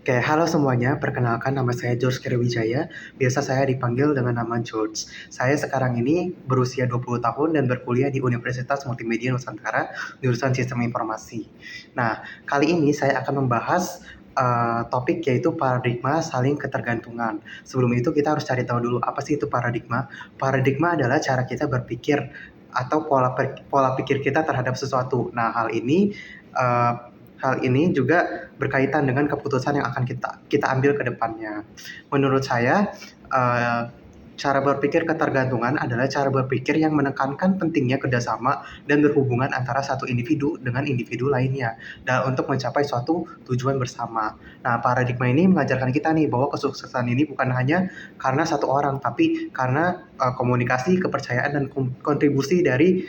Oke, halo semuanya. Perkenalkan nama saya George Keriwijaya. Biasa saya dipanggil dengan nama George. Saya sekarang ini berusia 20 tahun dan berkuliah di Universitas Multimedia Nusantara, jurusan Sistem Informasi. Nah, kali ini saya akan membahas topik yaitu paradigma saling ketergantungan. Sebelum itu kita harus cari tahu dulu apa sih itu paradigma. Paradigma adalah cara kita berpikir atau pola pikir kita terhadap sesuatu. Nah, uh, hal ini juga berkaitan dengan keputusan yang akan kita ambil ke depannya. Menurut saya, uh, cara berpikir ketergantungan adalah cara berpikir yang menekankan pentingnya kerjasama dan berhubungan antara satu individu dengan individu lainnya dan untuk mencapai suatu tujuan bersama. Nah, paradigma ini mengajarkan kita nih bahwa kesuksesan ini bukan hanya karena satu orang, tapi karena komunikasi, kepercayaan, dan kontribusi dari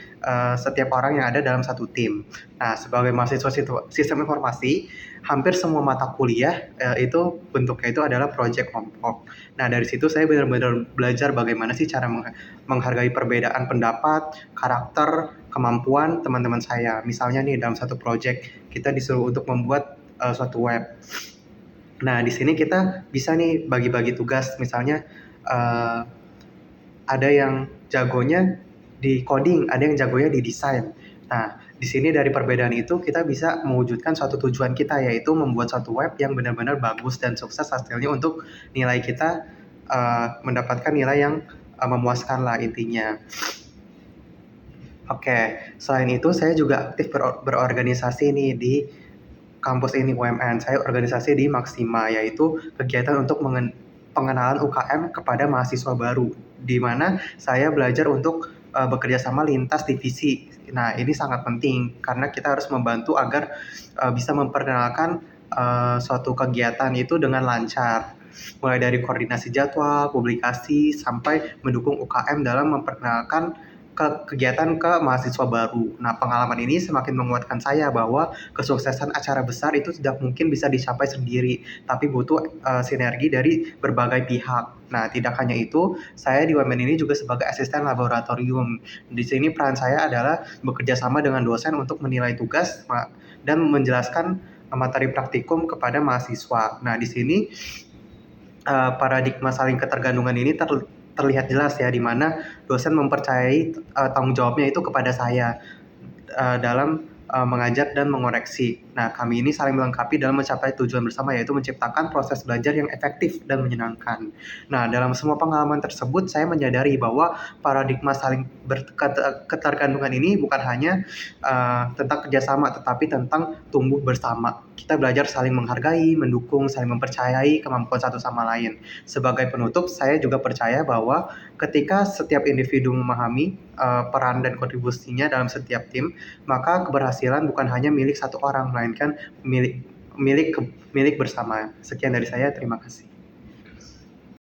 setiap orang yang ada dalam satu tim. Nah, sebagai mahasiswa sistem informasi, hampir semua mata kuliah itu bentuknya itu adalah project kelompok. Nah, dari situ saya benar-benar belajar bagaimana sih cara menghargai perbedaan pendapat, karakter, kemampuan teman-teman saya. Misalnya nih dalam satu project kita disuruh untuk membuat suatu web. Nah, di sini kita bisa nih bagi-bagi tugas. Misalnya uh, ada yang jagonya di coding, ada yang jagonya di desain. Nah, di sini dari perbedaan itu kita bisa mewujudkan suatu tujuan kita, yaitu membuat suatu web yang benar-benar bagus dan sukses hasilnya untuk nilai kita mendapatkan nilai yang memuaskan lah intinya. Oke, selain itu saya juga aktif berorganisasi nih di kampus ini UMN. Saya organisasi di Maxima, yaitu kegiatan untuk pengenalan UKM kepada mahasiswa baru, di mana saya belajar untuk bekerja sama lintas divisi. Nah, ini sangat penting karena kita harus membantu agar bisa memperkenalkan suatu kegiatan itu dengan lancar. Mulai dari koordinasi jadwal, publikasi, sampai mendukung UKM dalam memperkenalkan kegiatan ke mahasiswa baru. Nah, pengalaman ini semakin menguatkan saya bahwa kesuksesan acara besar itu tidak mungkin bisa dicapai sendiri, tapi butuh sinergi dari berbagai pihak. Nah, tidak hanya itu, saya di UMN ini juga sebagai asisten laboratorium. Di sini peran saya adalah bekerja sama dengan dosen untuk menilai tugas dan menjelaskan materi praktikum kepada mahasiswa. Nah, di sini paradigma saling ketergantungan ini terlihat jelas ya, di mana dosen mempercayai tanggung jawabnya itu kepada saya dalam mengajar dan mengoreksi. Nah, kami ini saling melengkapi dalam mencapai tujuan bersama, yaitu menciptakan proses belajar yang efektif dan menyenangkan. Nah, dalam semua pengalaman tersebut, saya menyadari bahwa paradigma saling ketergantungan ini bukan hanya tentang kerjasama, tetapi tentang tumbuh bersama. Kita belajar saling menghargai, mendukung, saling mempercayai kemampuan satu sama lain. Sebagai penutup, saya juga percaya bahwa ketika setiap individu memahami peran dan kontribusinya dalam setiap tim, maka keberhasilan bukan hanya milik satu orang, melainkan milik milik bersama. Sekian dari saya, terima kasih.